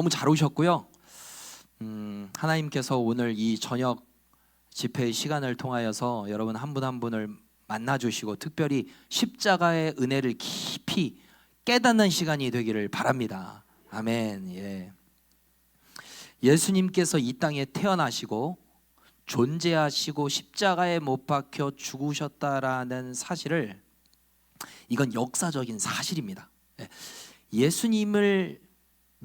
너무 잘 오셨고요. 하나님께서 오늘 이 저녁 집회의 시간을 통하여서 여러분 한 분 한 분을 만나주시고 특별히 십자가의 은혜를 깊이 깨닫는 시간이 되기를 바랍니다. 아멘. 예. 예수님께서 이 땅에 태어나시고 존재하시고 십자가에 못 박혀 죽으셨다라는 사실을, 이건 역사적인 사실입니다. 예수님을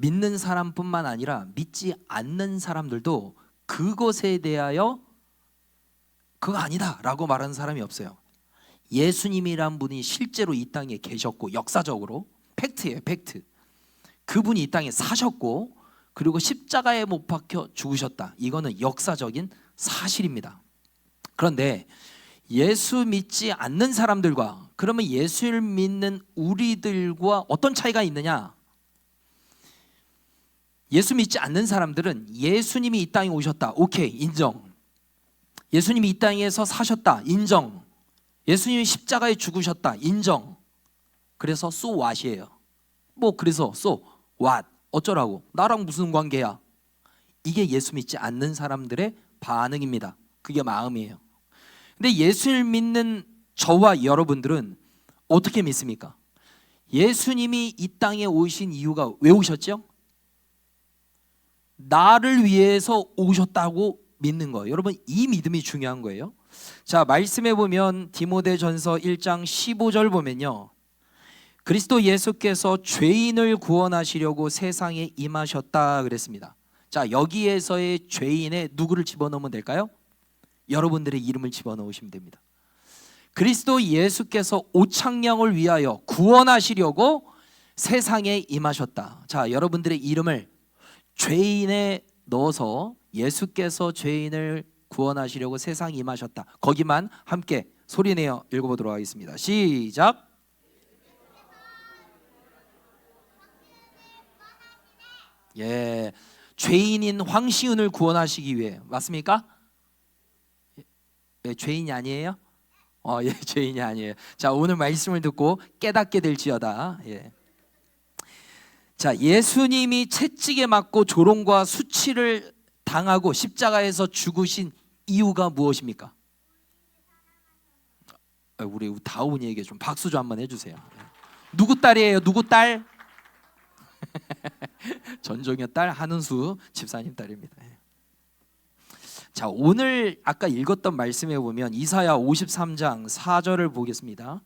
믿는 사람뿐만 아니라 믿지 않는 사람들도 그것에 대하여 그거 아니다 라고 말하는 사람이 없어요. 예수님이란 분이 실제로 이 땅에 계셨고, 역사적으로 팩트예요, 팩트. 그분이 이 땅에 사셨고 그리고 십자가에 못 박혀 죽으셨다. 이거는 역사적인 사실입니다. 그런데 예수 믿지 않는 사람들과, 그러면 예수를 믿는 우리들과 어떤 차이가 있느냐? 예수 믿지 않는 사람들은 예수님이 이 땅에 오셨다, 오케이, 인정. 예수님이 이 땅에서 사셨다, 인정. 예수님이 십자가에 죽으셨다, 인정. 그래서 so what이에요. 뭐 그래서 so what, 어쩌라고, 나랑 무슨 관계야? 이게 예수 믿지 않는 사람들의 반응입니다. 그게 마음이에요. 근데 예수를 믿는 저와 여러분들은 어떻게 믿습니까? 예수님이 이 땅에 오신 이유가 왜 오셨죠? 나를 위해서 오셨다고 믿는 거예요. 여러분, 이 믿음이 중요한 거예요. 자, 말씀해 보면 디모데전서 1장 15절 보면요, 그리스도 예수께서 죄인을 구원하시려고 세상에 임하셨다 그랬습니다. 자, 여기에서의 죄인에 누구를 집어넣으면 될까요? 여러분들의 이름을 집어넣으시면 됩니다. 그리스도 예수께서 오창량을 위하여 구원하시려고 세상에 임하셨다. 자, 여러분들의 이름을 죄인에 넣어서 예수께서 죄인을 구원하시려고 세상에 임하셨다. 거기만 함께 소리내어 읽어보도록 하겠습니다. 시작. 예, 죄인인 황시은을 구원하시기 위해. 맞습니까? 예, 죄인이 아니에요? 예, 죄인이 아니에요. 자, 오늘 말씀을 듣고 깨닫게 될지어다. 예. 자, 예수님이 채찍에 맞고 조롱과 수치를 당하고 십자가에서 죽으신 이유가 무엇입니까? 우리 다운이에게 좀 박수 좀 한번 해주세요. 누구 딸이에요? 누구 딸? 전종현 딸, 한은수 집사님 딸입니다. 자, 오늘 아까 읽었던 말씀에 보면 이사야 53장 4절을 보겠습니다.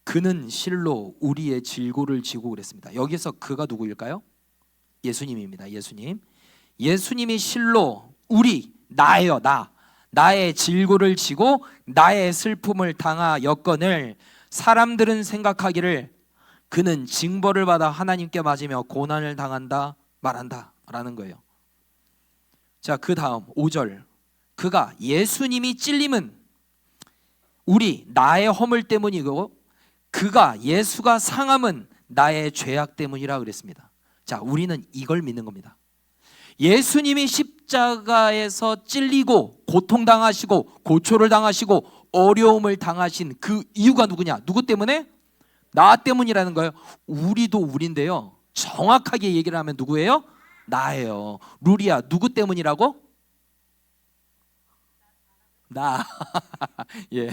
그는 실로 우리의 질고를 지고 그랬습니다. 여기서 그가 누구일까요? 예수님입니다. 예수님. 예수님이 실로 우리, 나예요. 나의 질고를 지고 나의 슬픔을 당하였거늘 사람들은 생각하기를 그는 징벌을 받아 하나님께 맞으며 고난을 당한다 말한다 라는 거예요. 자, 그 다음 5절. 그가, 예수님이 찔림은 우리, 나의 허물 때문이고 그가, 예수가 상함은 나의 죄악 때문이라 그랬습니다. 자, 우리는 이걸 믿는 겁니다. 예수님이 십자가에서 찔리고 고통당하시고 고초를 당하시고 어려움을 당하신 그 이유가 누구냐? 누구 때문에? 나 때문이라는 거예요. 우리도 우리인데요, 정확하게 얘기를 하면 누구예요? 나예요. 루리야, 누구 때문이라고? 나. 예,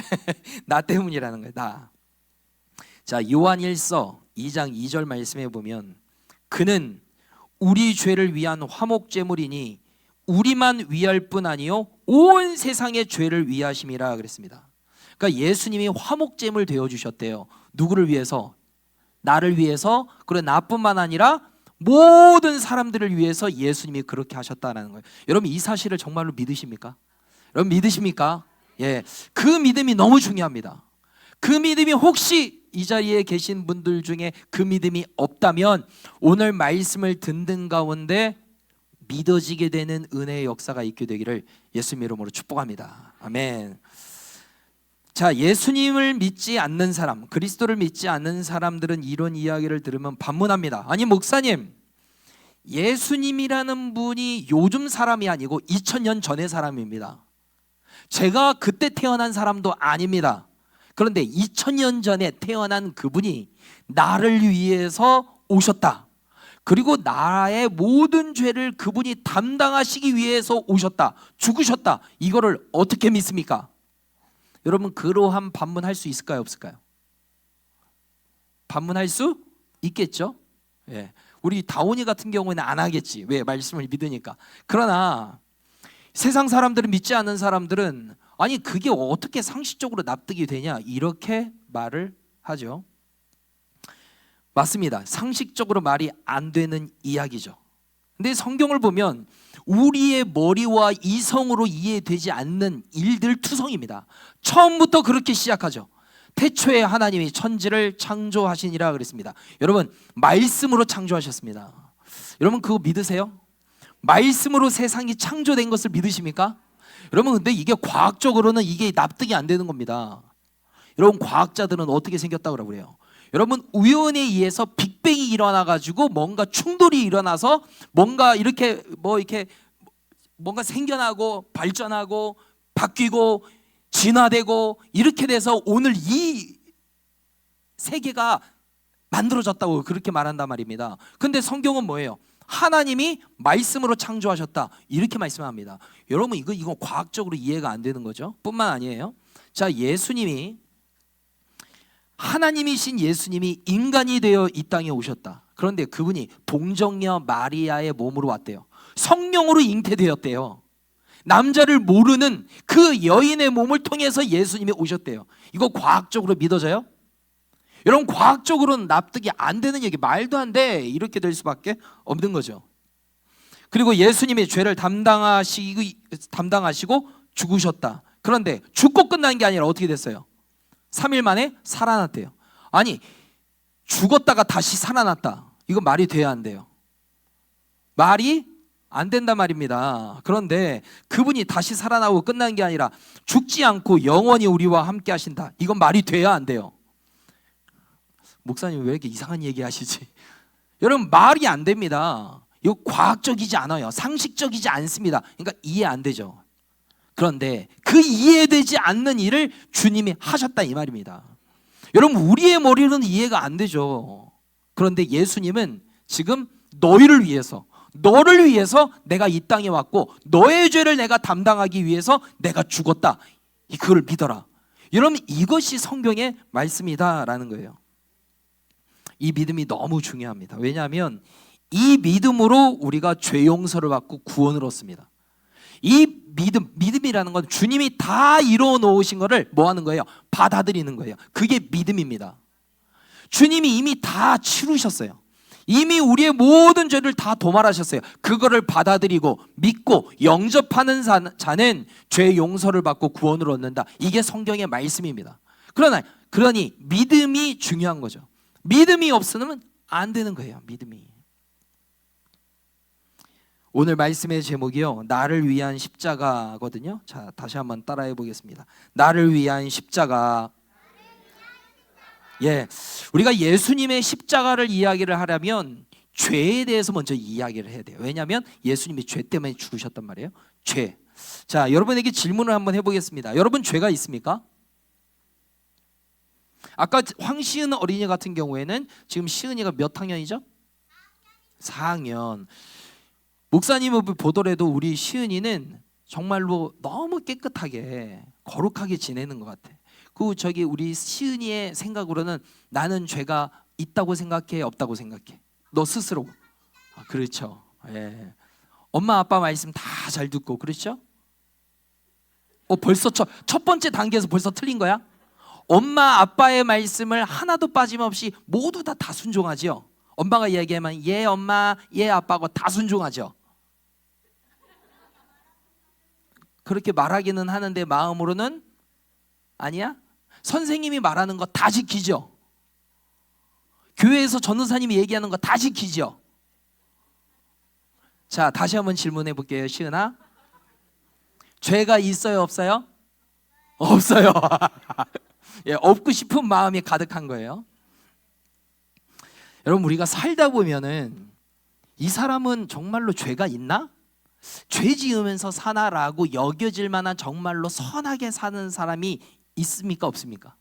나 때문이라는 거예요. 나. 자, 요한일서 2장 2절 말씀해 보면 그는 우리 죄를 위한 화목제물이니 우리만 위할 뿐 아니요 온 세상의 죄를 위하심이라 그랬습니다. 그러니까 예수님이 화목제물 되어 주셨대요. 누구를 위해서? 나를 위해서. 그리고 나뿐만 아니라 모든 사람들을 위해서 예수님이 그렇게 하셨다는 거예요. 여러분, 이 사실을 정말로 믿으십니까? 여러분, 믿으십니까? 예, 그 믿음이 너무 중요합니다. 그 믿음이 혹시 이 자리에 계신 분들 중에 그 믿음이 없다면 오늘 말씀을 듣는 가운데 믿어지게 되는 은혜의 역사가 있게 되기를 예수님 이름으로 축복합니다. 아멘. 자, 예수님을 믿지 않는 사람, 그리스도를 믿지 않는 사람들은 이런 이야기를 들으면 반문합니다. 아니, 목사님, 예수님이라는 분이 요즘 사람이 아니고 2000년 전의 사람입니다. 제가 그때 태어난 사람도 아닙니다. 그런데 2000년 전에 태어난 그분이 나를 위해서 오셨다. 그리고 나의 모든 죄를 그분이 담당하시기 위해서 오셨다, 죽으셨다. 이거를 어떻게 믿습니까? 여러분, 그러한 반문할 수 있을까요, 없을까요? 반문할 수 있겠죠. 예. 우리 다온이 같은 경우에는 안 하겠지. 왜? 말씀을 믿으니까. 그러나 세상 사람들은, 믿지 않는 사람들은 아니 그게 어떻게 상식적으로 납득이 되냐, 이렇게 말을 하죠. 맞습니다. 상식적으로 말이 안 되는 이야기죠. 근데 성경을 보면 우리의 머리와 이성으로 이해되지 않는 일들 투성입니다. 처음부터 그렇게 시작하죠. 태초에 하나님이 천지를 창조하시니라 그랬습니다. 여러분, 말씀으로 창조하셨습니다. 여러분, 그거 믿으세요? 말씀으로 세상이 창조된 것을 믿으십니까? 여러분, 근데 이게 과학적으로는 이게 납득이 안 되는 겁니다. 여러분, 과학자들은 어떻게 생겼다고 그래요? 여러분, 우연에 의해서 빅뱅이 일어나 가지고 뭔가 충돌이 일어나서 뭔가 이렇게 뭔가 생겨나고 발전하고 바뀌고 진화되고 이렇게 돼서 오늘 이 세계가 만들어졌다고 그렇게 말한단 말입니다. 근데 성경은 뭐예요? 하나님이 말씀으로 창조하셨다, 이렇게 말씀합니다. 여러분, 이거 과학적으로 이해가 안 되는 거죠. 뿐만 아니에요. 자, 하나님이신 예수님이 인간이 되어 이 땅에 오셨다. 그런데 그분이 동정녀 마리아의 몸으로 왔대요. 성령으로 잉태되었대요. 남자를 모르는 그 여인의 몸을 통해서 예수님이 오셨대요. 이거 과학적으로 믿어져요? 여러분, 과학적으로는 납득이 안 되는 얘기, 말도 안 돼, 이렇게 될 수밖에 없는 거죠. 그리고 예수님이 죄를 담당하시고 죽으셨다. 그런데 죽고 끝난 게 아니라 어떻게 됐어요? 3일 만에 살아났대요. 아니, 죽었다가 다시 살아났다, 이거 말이 돼야 안 돼요? 말이 안 된단 말입니다. 그런데 그분이 다시 살아나고 끝난 게 아니라 죽지 않고 영원히 우리와 함께 하신다, 이건 말이 돼야 안 돼요? 목사님 왜 이렇게 이상한 얘기 하시지? 여러분, 말이 안 됩니다. 이거 과학적이지 않아요. 상식적이지 않습니다. 그러니까 이해 안 되죠. 그런데 그 이해되지 않는 일을 주님이 하셨다, 이 말입니다. 여러분, 우리의 머리로는 이해가 안 되죠. 그런데 예수님은 지금 너를 위해서 내가 이 땅에 왔고 너의 죄를 내가 담당하기 위해서 내가 죽었다, 그걸 믿어라. 여러분, 이것이 성경의 말씀이다라는 거예요. 이 믿음이 너무 중요합니다. 왜냐하면 이 믿음으로 우리가 죄 용서를 받고 구원을 얻습니다. 이 믿음이라는 건 주님이 다 이루어 놓으신 것을 뭐 하는 거예요? 받아들이는 거예요. 그게 믿음입니다. 주님이 이미 다 치루셨어요. 이미 우리의 모든 죄를 다 도말하셨어요. 그거를 받아들이고 믿고 영접하는 자는 죄 용서를 받고 구원을 얻는다. 이게 성경의 말씀입니다. 그러니 믿음이 중요한 거죠. 믿음이 없으면 안 되는 거예요. 믿음이. 오늘 말씀의 제목이요, 나를 위한 십자가거든요. 자, 다시 한번 따라해 보겠습니다. 나를 위한 십자가. 예, 우리가 예수님의 십자가를 이야기를 하려면 죄에 대해서 먼저 이야기를 해야 돼요. 왜냐하면 예수님이 죄 때문에 죽으셨단 말이에요. 죄. 자, 여러분에게 질문을 한번 해보겠습니다. 여러분, 죄가 있습니까? 아까 황시은 어린이 같은 경우에는 지금 시은이가 몇 학년이죠? 4학년. 목사님을 보더라도 우리 시은이는 정말로 너무 깨끗하게 거룩하게 지내는 것 같아. 우리 시은이의 생각으로는 나는 죄가 있다고 생각해, 없다고 생각해? 너 스스로. 그렇죠. 예. 엄마 아빠 말씀 다 잘 듣고, 그렇죠? 벌써 첫 번째 단계에서 벌써 틀린 거야? 엄마 아빠의 말씀을 하나도 빠짐없이 모두 다 순종하죠. 엄마가 이야기하면 예 엄마, 예 아빠고 다 순종하죠. 그렇게 말하기는 하는데 마음으로는 아니야? 선생님이 말하는 거 다 지키죠. 교회에서 전도사님이 얘기하는 거 다 지키죠. 자, 다시 한번 질문해 볼게요. 시은아, 죄가 있어요, 없어요? 없어요. 예, 없고 싶은 마음이 가득한 거예요. 여러분, 우리가 살다 보면은 이 사람은 정말로 죄가 있나? 죄 지으면서 사나라고 여겨질 만한 정말로 선하게 사는 사람이 있습니까, 없습니까?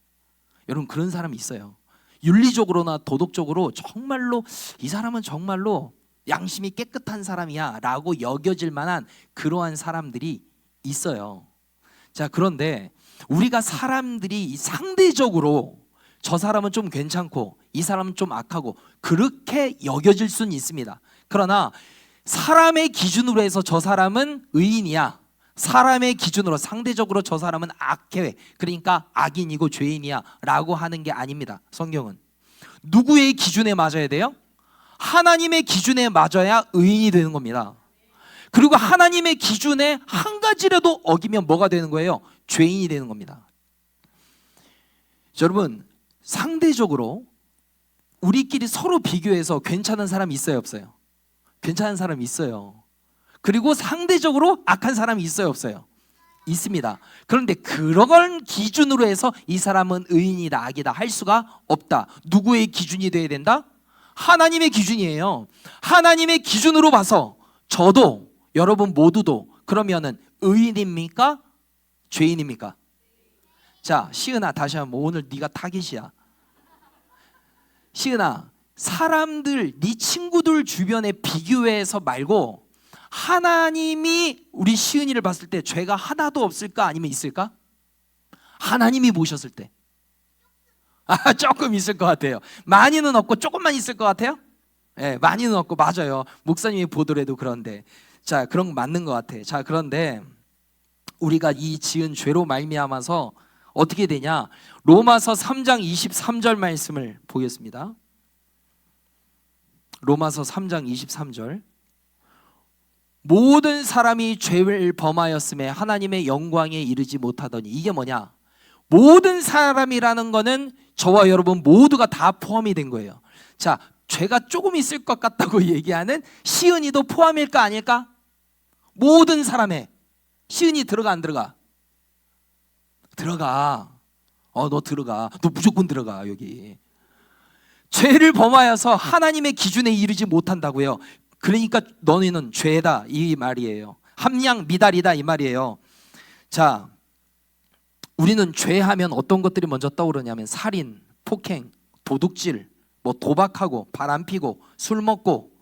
여러분, 그런 사람이 있어요. 윤리적으로나 도덕적으로 정말로 이 사람은 정말로 양심이 깨끗한 사람이야 라고 여겨질 만한 그러한 사람들이 있어요. 자, 그런데 우리가 사람들이 상대적으로 저 사람은 좀 괜찮고 이 사람은 좀 악하고 그렇게 여겨질 수는 있습니다. 그러나 사람의 기준으로 해서 저 사람은 의인이야, 사람의 기준으로 상대적으로 저 사람은 악해, 그러니까 악인이고 죄인이야 라고 하는 게 아닙니다. 성경은 누구의 기준에 맞아야 돼요? 하나님의 기준에 맞아야 의인이 되는 겁니다. 그리고 하나님의 기준에 한 가지라도 어기면 뭐가 되는 거예요? 죄인이 되는 겁니다. 여러분, 상대적으로 우리끼리 서로 비교해서 괜찮은 사람이 있어요, 없어요? 괜찮은 사람이 있어요. 그리고 상대적으로 악한 사람이 있어요, 없어요? 있습니다. 그런데 그런 기준으로 해서 이 사람은 의인이다, 악이다 할 수가 없다. 누구의 기준이 돼야 된다? 하나님의 기준이에요. 하나님의 기준으로 봐서 저도 여러분 모두도 그러면은 의인입니까? 죄인입니까? 자, 시은아, 다시 한번 오늘 네가 타깃이야. 시은아, 사람들, 네 친구들 주변에 비교해서 말고 하나님이 우리 시은이를 봤을 때 죄가 하나도 없을까 아니면 있을까? 하나님이 보셨을 때 조금 있을 것 같아요. 많이는 없고 조금만 있을 것 같아요? 네, 많이는 없고, 맞아요. 목사님이 보더라도 그런데, 자, 그런 거 맞는 것 같아. 자, 그런데 우리가 이 지은 죄로 말미암아서 어떻게 되냐? 로마서 3장 23절 말씀을 보겠습니다. 로마서 3장 23절. 모든 사람이 죄를 범하였음에 하나님의 영광에 이르지 못하더니, 이게 뭐냐? 모든 사람이라는 거는 저와 여러분 모두가 다 포함이 된 거예요. 자, 죄가 조금 있을 것 같다고 얘기하는 시은이도 포함일까 아닐까? 모든 사람에 시은이 들어가 안 들어가? 들어가. 너 들어가. 너 무조건 들어가. 여기 죄를 범하여서 하나님의 기준에 이르지 못한다고요. 그러니까 너희는 죄다 이 말이에요. 함량 미달이다 이 말이에요. 자, 우리는 죄하면 어떤 것들이 먼저 떠오르냐면 살인, 폭행, 도둑질, 뭐 도박하고 바람 피고 술 먹고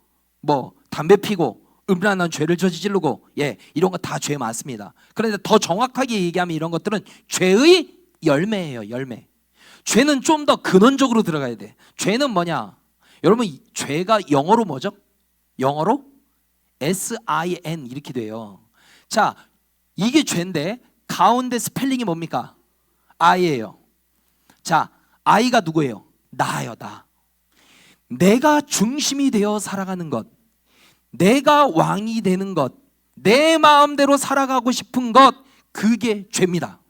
뭐 담배 피고 음란한 죄를 저지르고, 이런 거 다 죄 맞습니다. 그런데 더 정확하게 얘기하면 이런 것들은 죄의 열매예요. 열매. 죄는 좀 더 근원적으로 들어가야 돼. 죄는 뭐냐? 여러분, 죄가 영어로 뭐죠? 영어로 SIN 이렇게 돼요. 자, 이게 죄인데 가운데 스펠링이 뭡니까? I예요. 자, I가 누구예요? 나예요. 나. 내가 중심이 되어 살아가는 것, 내가 왕이 되는 것, 내 마음대로 살아가고 싶은 것, 그게 죄입니다.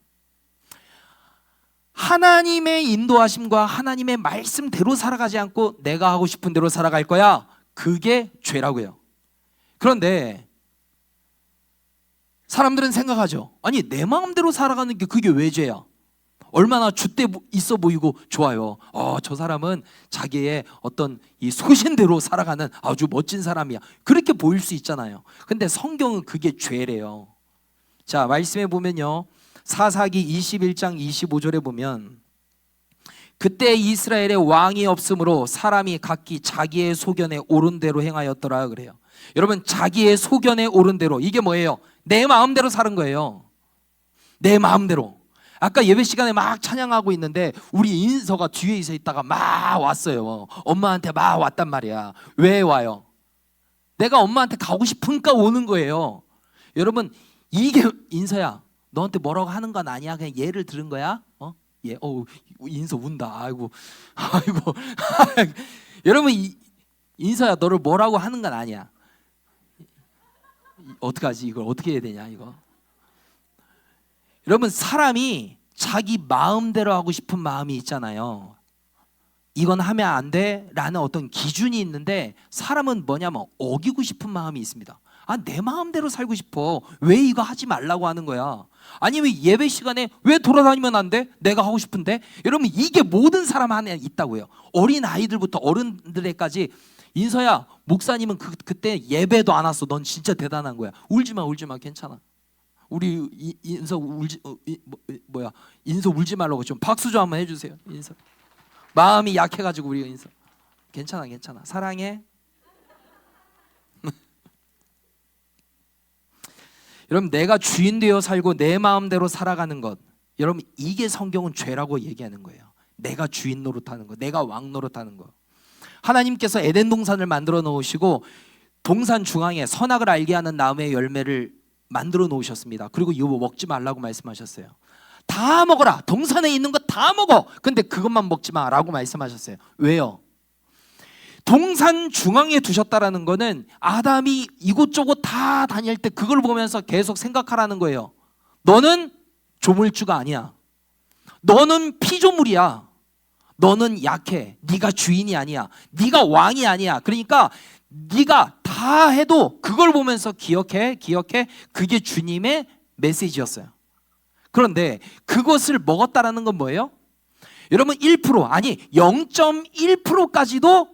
하나님의 인도하심과 하나님의 말씀대로 살아가지 않고 내가 하고 싶은 대로 살아갈 거야, 그게 죄라고요. 그런데 사람들은 생각하죠. 아니, 내 마음대로 살아가는 게 그게 왜 죄야? 얼마나 줏대 있어 보이고 좋아요. 저 사람은 자기의 어떤 이 소신대로 살아가는 아주 멋진 사람이야. 그렇게 보일 수 있잖아요. 근데 성경은 그게 죄래요. 자, 말씀해 보면요, 사사기 21장 25절에 보면 그때 이스라엘에 왕이 없으므로 사람이 각기 자기의 소견에 옳은 대로 행하였더라 그래요. 여러분, 자기의 소견에 옳은 대로, 이게 뭐예요? 내 마음대로 사는 거예요. 내 마음대로. 아까 예배 시간에 막 찬양하고 있는데 우리 인서가 뒤에 있다가 막 왔어요. 엄마한테 막 왔단 말이야. 왜 와요? 내가 엄마한테 가고 싶으니까 오는 거예요. 여러분, 이게 인서야, 너한테 뭐라고 하는 건 아니야. 그냥 예를 들은 거야. 인서 운다. 아이고. 여러분, 인서야, 너를 뭐라고 하는 건 아니야. 어떡하지? 이걸 어떻게 해야 되냐 이거. 여러분, 사람이 자기 마음대로 하고 싶은 마음이 있잖아요. 이건 하면 안 돼 라는 어떤 기준이 있는데, 사람은 뭐냐면 어기고 싶은 마음이 있습니다. 내 마음대로 살고 싶어. 왜 이거 하지 말라고 하는 거야? 아니면 예배 시간에 왜 돌아다니면 안 돼? 내가 하고 싶은데. 여러분, 이게 모든 사람 안에 있다고요. 어린 아이들부터 어른들에까지. 인서야, 목사님은 그때 예배도 안 왔어. 넌 진짜 대단한 거야. 울지 마, 괜찮아. 우리 인서 인서 울지 말라고 좀 박수 좀 한번 해주세요. 인서 마음이 약해가지고 우리 인서 괜찮아. 사랑해. 여러분, 내가 주인 되어 살고 내 마음대로 살아가는 것, 여러분 이게 성경은 죄라고 얘기하는 거예요. 내가 주인 노릇하는 거, 내가 왕 노릇하는 거. 하나님께서 에덴 동산을 만들어 놓으시고 동산 중앙에 선악을 알게 하는 나무의 열매를 만들어 놓으셨습니다. 그리고 이거 먹지 말라고 말씀하셨어요. 다 먹어라, 동산에 있는 거 다 먹어, 근데 그것만 먹지 마라고 말씀하셨어요. 왜요? 동산 중앙에 두셨다라는 거는 아담이 이곳저곳 다 다닐 때 그걸 보면서 계속 생각하라는 거예요. 너는 조물주가 아니야. 너는 피조물이야. 너는 약해. 네가 주인이 아니야. 네가 왕이 아니야. 그러니까 네가 다 해도 그걸 보면서 기억해. 그게 주님의 메시지였어요. 그런데 그것을 먹었다라는 건 뭐예요? 여러분 1% 아니 0.1%까지도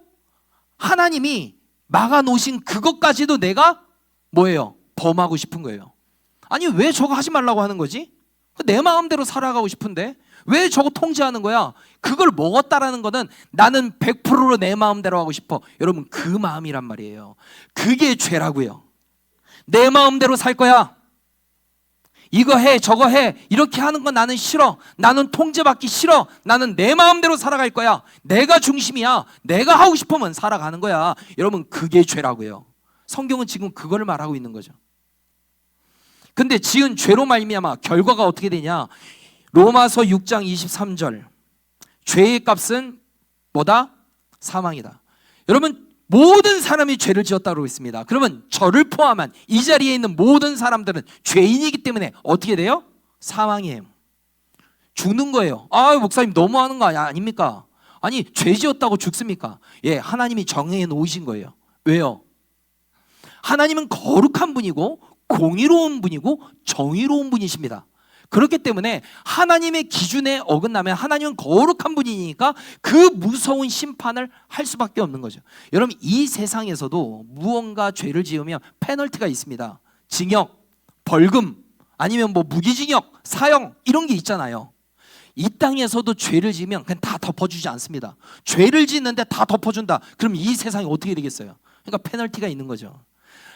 하나님이 막아놓으신 그것까지도 내가 뭐예요? 범하고 싶은 거예요. 아니 왜 저거 하지 말라고 하는 거지? 내 마음대로 살아가고 싶은데 왜 저거 통제하는 거야? 그걸 먹었다라는 거는 나는 100%로 내 마음대로 하고 싶어. 여러분 그 마음이란 말이에요. 그게 죄라고요. 내 마음대로 살 거야. 이거 해 저거 해 이렇게 하는 건 나는 싫어. 나는 통제받기 싫어. 나는 내 마음대로 살아갈 거야. 내가 중심이야. 내가 하고 싶으면 살아가는 거야. 여러분 그게 죄라고요. 성경은 지금 그걸 말하고 있는 거죠. 근데 지은 죄로 말미암아 결과가 어떻게 되냐? 로마서 6장 23절 죄의 값은 뭐다? 사망이다. 여러분 모든 사람이 죄를 지었다고 있습니다. 그러면 저를 포함한 이 자리에 있는 모든 사람들은 죄인이기 때문에 어떻게 돼요? 사망이에요. 죽는 거예요. 아 목사님 너무하는 거 아닙니까? 아니 죄 지었다고 죽습니까? 예, 하나님이 정해 놓으신 거예요. 왜요? 하나님은 거룩한 분이고 공의로운 분이고 정의로운 분이십니다. 그렇기 때문에 하나님의 기준에 어긋나면 하나님은 거룩한 분이니까 그 무서운 심판을 할 수밖에 없는 거죠. 여러분 이 세상에서도 무언가 죄를 지으면 페널티가 있습니다. 징역, 벌금, 아니면 뭐 무기징역, 사형 이런 게 있잖아요. 이 땅에서도 죄를 지으면 그냥 다 덮어주지 않습니다. 죄를 짓는데 다 덮어준다. 그럼 이 세상이 어떻게 되겠어요? 그러니까 페널티가 있는 거죠.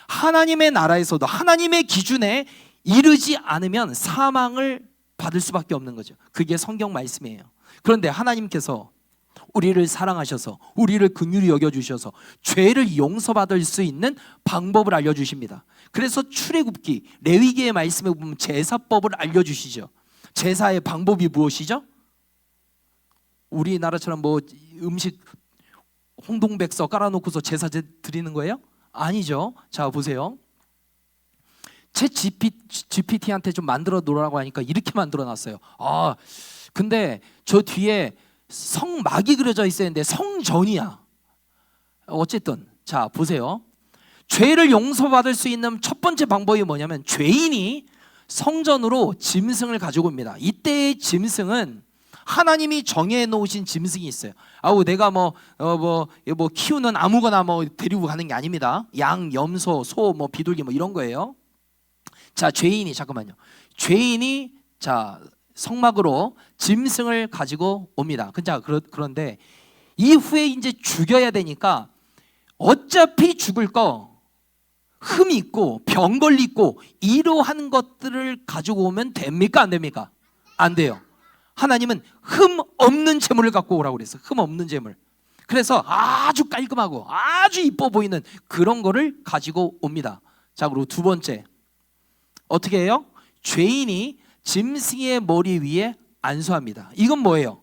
하나님의 나라에서도 하나님의 기준에 이르지 않으면 사망을 받을 수밖에 없는 거죠. 그게 성경 말씀이에요. 그런데 하나님께서 우리를 사랑하셔서 우리를 긍휼히 여겨주셔서 죄를 용서받을 수 있는 방법을 알려주십니다. 그래서 출애굽기 레위기의 말씀에 보면 제사법을 알려주시죠. 제사의 방법이 무엇이죠? 우리나라처럼 뭐 음식 홍동백서 깔아놓고서 제사 드리는 거예요? 아니죠. 자 보세요. 챗 GPT한테 좀 만들어 놓으라고 하니까 이렇게 만들어 놨어요. 아 근데 저 뒤에 성막이 그려져 있었는데 성전이야. 어쨌든 자 보세요. 죄를 용서받을 수 있는 첫 번째 방법이 뭐냐면 죄인이 성전으로 짐승을 가지고 옵니다. 이때의 짐승은 하나님이 정해 놓으신 짐승이 있어요. 아우 내가 뭐 키우는 아무거나 뭐 데리고 가는 게 아닙니다. 양, 염소, 소, 뭐 비둘기 뭐 이런 거예요. 자 죄인이 잠깐만요. 죄인이 자 성막으로 짐승을 가지고 옵니다. 그런데 이후에 이제 죽여야 되니까 어차피 죽을 거 흠이 있고 병걸리 있고 이러한 것들을 가지고 오면 됩니까? 안 됩니까? 안 돼요. 하나님은 흠 없는 재물을 갖고 오라고 그랬어요. 흠 없는 재물. 그래서 아주 깔끔하고 아주 이뻐 보이는 그런 거를 가지고 옵니다. 자 그리고 두 번째 어떻게 해요? 죄인이 짐승의 머리 위에 안수합니다. 이건 뭐예요?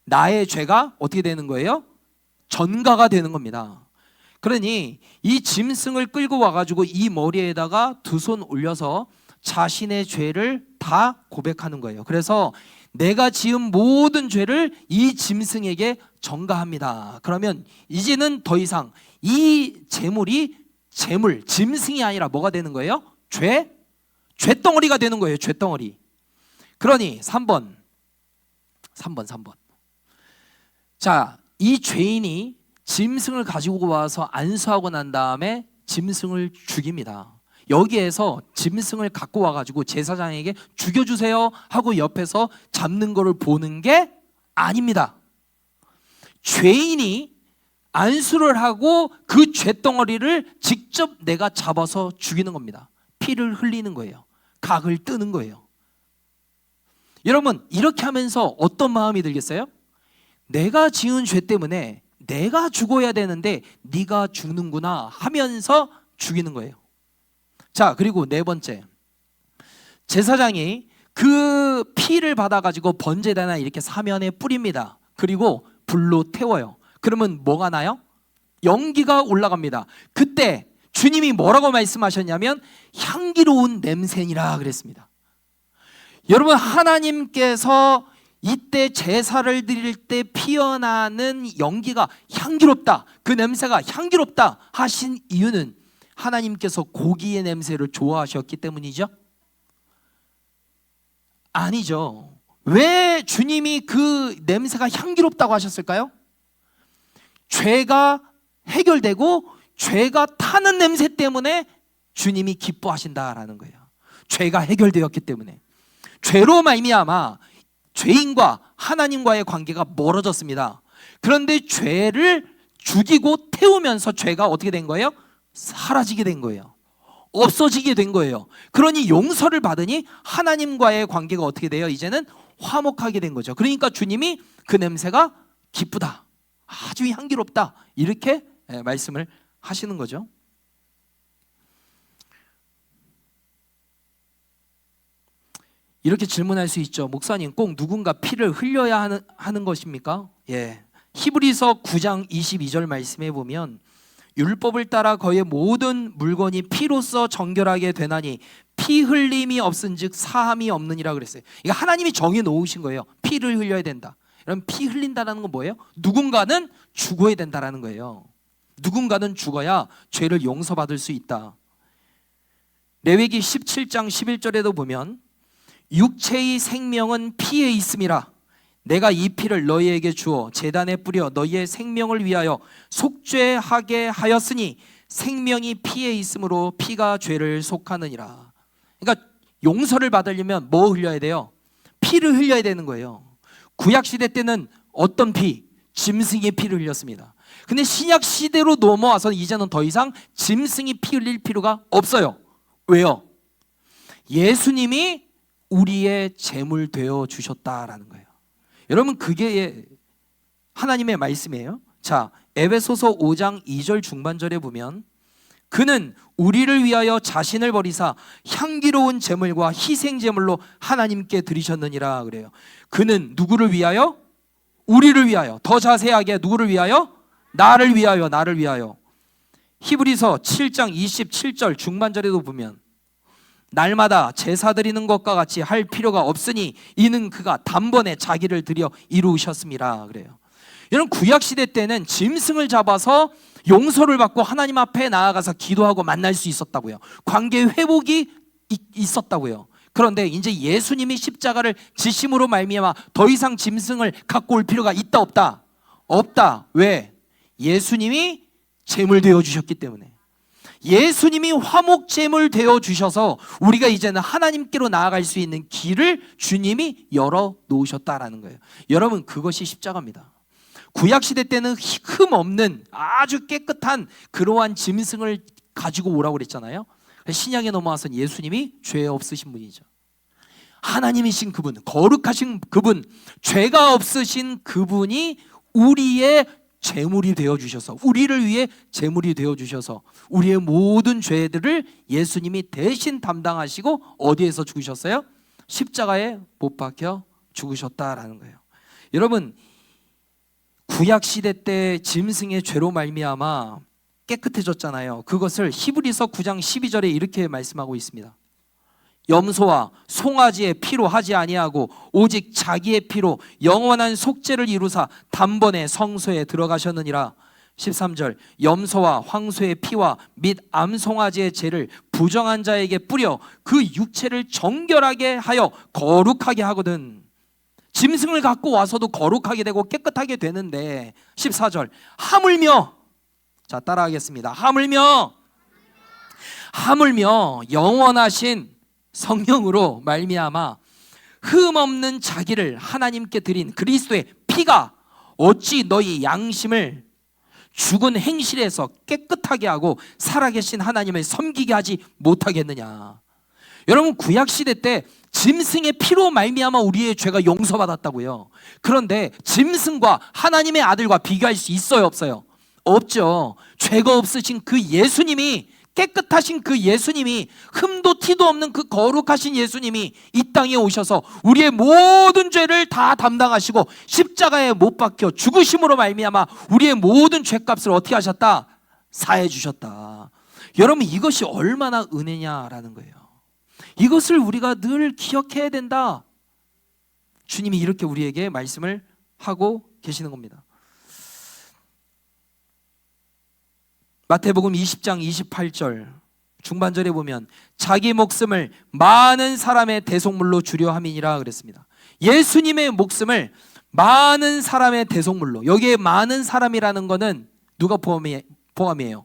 나의 죄가 어떻게 되는 거예요? 전가가 되는 겁니다. 그러니 이 짐승을 끌고 와가지고 이 머리에다가 두 손 올려서 자신의 죄를 다 고백하는 거예요. 그래서 내가 지은 모든 죄를 이 짐승에게 전가합니다. 그러면 이제는 더 이상 이 재물이 짐승이 아니라 뭐가 되는 거예요? 죄덩어리가 되는 거예요. 죄덩어리. 그러니 3번. 자, 이 죄인이 짐승을 가지고 와서 안수하고 난 다음에 짐승을 죽입니다. 여기에서 짐승을 갖고 와가지고 제사장에게 죽여주세요 하고 옆에서 잡는 거를 보는 게 아닙니다. 죄인이 안수를 하고 그 죄덩어리를 직접 내가 잡아서 죽이는 겁니다. 피를 흘리는 거예요. 각을 뜨는 거예요. 여러분, 이렇게 하면서 어떤 마음이 들겠어요? 내가 지은 죄 때문에 내가 죽어야 되는데 네가 죽는구나 하면서 죽이는 거예요. 자, 그리고 네 번째, 제사장이 그 피를 받아가지고 번제단에 이렇게 사면에 뿌립니다. 그리고 불로 태워요. 그러면 뭐가 나요? 연기가 올라갑니다. 그때 주님이 뭐라고 말씀하셨냐면 향기로운 냄새니라 그랬습니다. 여러분, 하나님께서 이때 제사를 드릴 때 피어나는 연기가 향기롭다, 그 냄새가 향기롭다 하신 이유는 하나님께서 고기의 냄새를 좋아하셨기 때문이죠? 아니죠. 왜 주님이 그 냄새가 향기롭다고 하셨을까요? 죄가 해결되고 죄가 타는 냄새 때문에 주님이 기뻐하신다라는 거예요. 죄가 해결되었기 때문에. 죄로 말미암아 죄인과 하나님과의 관계가 멀어졌습니다. 그런데 죄를 죽이고 태우면서 죄가 어떻게 된 거예요? 사라지게 된 거예요. 없어지게 된 거예요. 그러니 용서를 받으니 하나님과의 관계가 어떻게 돼요? 이제는 화목하게 된 거죠. 그러니까 주님이 그 냄새가 기쁘다, 아주 향기롭다, 이렇게 말씀을 하시는 거죠. 이렇게 질문할 수 있죠. 목사님, 꼭 누군가 피를 흘려야 하는 것입니까? 예. 히브리서 9장 22절 말씀해 보면 율법을 따라 거의 모든 물건이 피로써 정결하게 되나니 피 흘림이 없은즉 사함이 없느니라 그랬어요. 이거 하나님이 정해 놓으신 거예요. 피를 흘려야 된다. 그럼 피 흘린다라는 건 뭐예요? 누군가는 죽어야 된다라는 거예요. 누군가는 죽어야 죄를 용서받을 수 있다. 레위기 17장 11절에도 보면 육체의 생명은 피에 있음이라. 내가 이 피를 너희에게 주어 제단에 뿌려 너희의 생명을 위하여 속죄하게 하였으니 생명이 피에 있으므로 피가 죄를 속하느니라. 그러니까 용서를 받으려면 뭐 흘려야 돼요? 피를 흘려야 되는 거예요. 구약시대 때는 어떤 피? 짐승의 피를 흘렸습니다. 근데 신약시대로 넘어와서 이제는 더 이상 짐승이 피 흘릴 필요가 없어요. 왜요? 예수님이 우리의 제물 되어 주셨다라는 거예요. 여러분, 그게 하나님의 말씀이에요. 자, 에베소서 5장 2절 중반절에 보면 그는 우리를 위하여 자신을 버리사 향기로운 제물과 희생 제물로 하나님께 드리셨느니라 그래요. 그는 누구를 위하여? 우리를 위하여. 더 자세하게 누구를 위하여? 나를 위하여, 나를 위하여. 히브리서 7장 27절 중반절에도 보면 날마다 제사 드리는 것과 같이 할 필요가 없으니 이는 그가 단번에 자기를 드려 이루셨음이라 그래요. 여러분, 구약시대 때는 짐승을 잡아서 용서를 받고 하나님 앞에 나아가서 기도하고 만날 수 있었다고요. 관계 회복이 있었다고요. 그런데 이제 예수님이 십자가를 지심으로 말미암아 더 이상 짐승을 갖고 올 필요가 있다 없다? 없다. 왜? 예수님이 제물 되어 주셨기 때문에. 예수님이 화목제물 되어 주셔서 우리가 이제는 하나님께로 나아갈 수 있는 길을 주님이 열어 놓으셨다라는 거예요. 여러분, 그것이 십자가입니다. 구약시대 때는 흠 없는 아주 깨끗한 그러한 짐승을 가지고 오라고 그랬잖아요. 신약에 넘어와서는 예수님이 죄 없으신 분이죠. 하나님이신 그분, 거룩하신 그분, 죄가 없으신 그분이 우리의 제물이 되어 주셔서, 우리를 위해 제물이 되어 주셔서 우리의 모든 죄들을 예수님이 대신 담당하시고 어디에서 죽으셨어요? 십자가에 못 박혀 죽으셨다라는 거예요. 여러분, 구약 시대 때 짐승의 죄로 말미암아 깨끗해졌잖아요. 그것을 히브리서 9장 12절에 이렇게 말씀하고 있습니다. 염소와 송아지의 피로 하지 아니하고 오직 자기의 피로 영원한 속죄를 이루사 단번에 성소에 들어가셨느니라. 13절 염소와 황소의 피와 및 암송아지의 죄를 부정한 자에게 뿌려 그 육체를 정결하게 하여 거룩하게 하거든. 짐승을 갖고 와서도 거룩하게 되고 깨끗하게 되는데 14절 하물며, 자 따라하겠습니다. 하물며 영원하신 성령으로 말미암아 흠 없는 자기를 하나님께 드린 그리스도의 피가 어찌 너희 양심을 죽은 행실에서 깨끗하게 하고 살아계신 하나님을 섬기게 하지 못하겠느냐. 여러분 구약 시대 때 짐승의 피로 말미암아 우리의 죄가 용서받았다고요. 그런데 짐승과 하나님의 아들과 비교할 수 있어요, 없어요? 없죠. 죄가 없으신 그 예수님이, 깨끗하신 그 예수님이, 흠도 티도 없는 그 거룩하신 예수님이 이 땅에 오셔서 우리의 모든 죄를 다 담당하시고 십자가에 못 박혀 죽으심으로 말미암아 우리의 모든 죄값을 어떻게 하셨다? 사해 주셨다. 여러분 이것이 얼마나 은혜냐라는 거예요. 이것을 우리가 늘 기억해야 된다. 주님이 이렇게 우리에게 말씀을 하고 계시는 겁니다. 마태복음 20장 28절 중반절에 보면 자기 목숨을 많은 사람의 대속물로 주려 함이니라 그랬습니다. 예수님의 목숨을 많은 사람의 대속물로, 여기에 많은 사람이라는 것은 누가 포함이에요?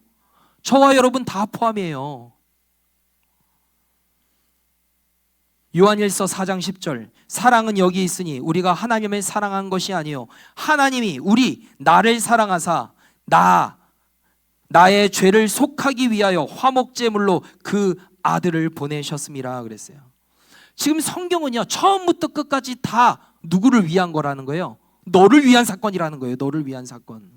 저와 여러분 다 포함이에요. 요한일서 4장 10절 사랑은 여기 있으니 우리가 하나님을 사랑한 것이 아니요 하나님이 나를 사랑하사 나의 죄를 속하기 위하여 화목제물로 그 아들을 보내셨음이라 그랬어요. 지금 성경은요 처음부터 끝까지 다 누구를 위한 거라는 거예요? 너를 위한 사건이라는 거예요. 너를 위한 사건.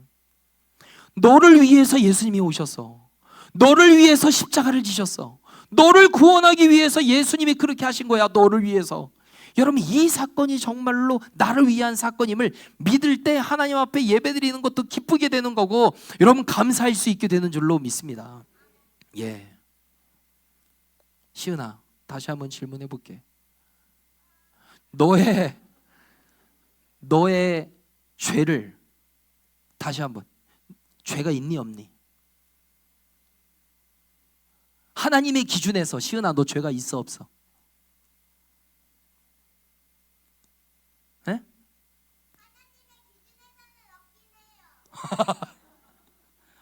너를 위해서 예수님이 오셨어. 너를 위해서 십자가를 지셨어. 너를 구원하기 위해서 예수님이 그렇게 하신 거야. 너를 위해서. 여러분 이 사건이 정말로 나를 위한 사건임을 믿을 때 하나님 앞에 예배드리는 것도 기쁘게 되는 거고 여러분 감사할 수 있게 되는 줄로 믿습니다. 예. 시은아 다시 한번 질문해 볼게. 너의 죄를 다시 한번, 죄가 있니 없니? 하나님의 기준에서 시은아 너 죄가 있어 없어? 네?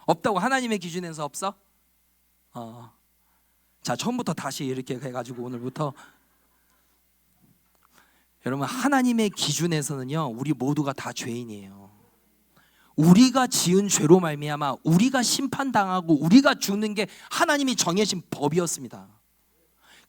없다고 하나님의 기준에서 없어? 자 처음부터 다시 이렇게 해가지고 오늘부터 여러분 하나님의 기준에서는요 우리 모두가 다 죄인이에요. 우리가 지은 죄로 말미암아 우리가 심판당하고 우리가 죽는 게 하나님이 정해진 법이었습니다.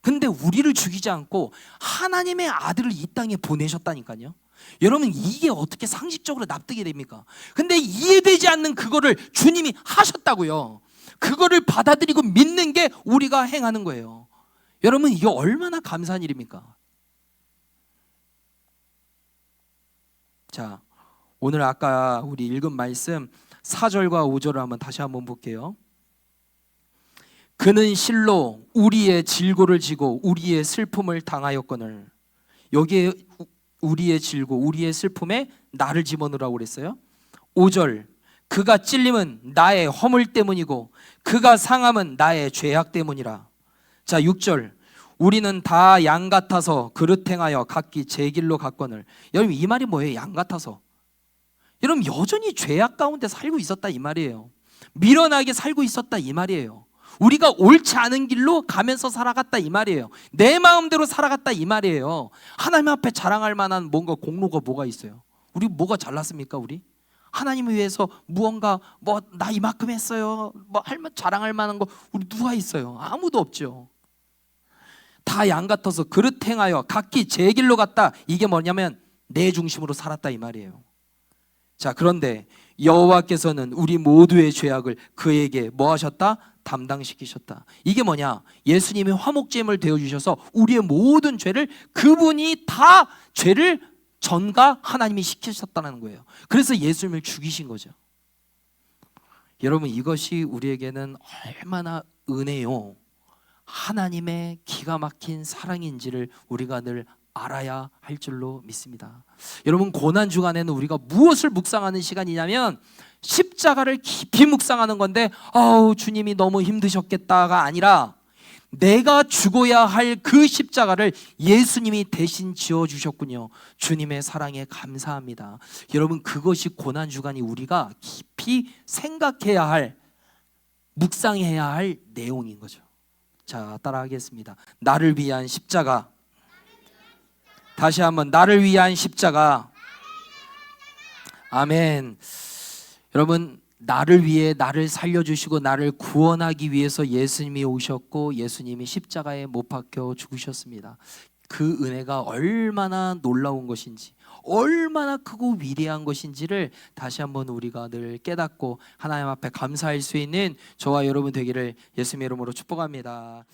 근데 우리를 죽이지 않고 하나님의 아들을 이 땅에 보내셨다니까요. 여러분 이게 어떻게 상식적으로 납득이 됩니까? 근데 이해되지 않는 그거를 주님이 하셨다고요. 그거를 받아들이고 믿는 게 우리가 행하는 거예요. 여러분 이게 얼마나 감사한 일입니까? 자 오늘 아까 우리 읽은 말씀 4절과 5절을 한번 다시 한번 볼게요. 그는 실로 우리의 질고를 지고 우리의 슬픔을 당하였거늘. 여기에 우리의 질고 우리의 슬픔에 나를 집어넣으라고 그랬어요. 5절 그가 찔림은 나의 허물 때문이고 그가 상함은 나의 죄악 때문이라. 자 6절 우리는 다 양 같아서 그릇 행하여 각기 제 길로 갔거늘. 여러분 이 말이 뭐예요? 양 같아서. 여러분 여전히 죄악 가운데 살고 있었다 이 말이에요. 미련하게 살고 있었다 이 말이에요. 우리가 옳지 않은 길로 가면서 살아갔다 이 말이에요. 내 마음대로 살아갔다 이 말이에요. 하나님 앞에 자랑할 만한 뭔가 공로가 뭐가 있어요? 우리 뭐가 잘났습니까? 우리? 하나님을 위해서 무언가 나 이만큼 했어요 자랑할 만한 거 우리 누가 있어요? 아무도 없죠. 다 양 같아서 그릇 행하여 각기 제 길로 갔다. 이게 뭐냐면 내 중심으로 살았다 이 말이에요. 자 그런데 여호와께서는 우리 모두의 죄악을 그에게 뭐 하셨다? 담당시키셨다. 이게 뭐냐? 예수님이 화목제물 되어주셔서 우리의 모든 죄를 그분이 다 죄를 전가 하나님이 시키셨다는 거예요. 그래서 예수님을 죽이신 거죠. 여러분 이것이 우리에게는 얼마나 은혜요 하나님의 기가 막힌 사랑인지를 우리가 늘 알아야 할 줄로 믿습니다. 여러분 고난 주간에는 우리가 무엇을 묵상하는 시간이냐면 십자가를 깊이 묵상하는 건데 주님이 너무 힘드셨겠다가 아니라 내가 죽어야 할 그 십자가를 예수님이 대신 지어주셨군요. 주님의 사랑에 감사합니다. 여러분 그것이 고난 주간이 우리가 깊이 생각해야 할, 묵상해야 할 내용인 거죠. 자 따라하겠습니다. 나를 위한 십자가. 다시 한번 나를 위한 십자가. 아멘. 여러분 나를 위해 나를 살려주시고 나를 구원하기 위해서 예수님이 오셨고 예수님이 십자가에 못 박혀 죽으셨습니다. 그 은혜가 얼마나 놀라운 것인지, 얼마나 크고 위대한 것인지를 다시 한번 우리가 늘 깨닫고 하나님 앞에 감사할 수 있는 저와 여러분 되기를 예수님의 이름으로 축복합니다.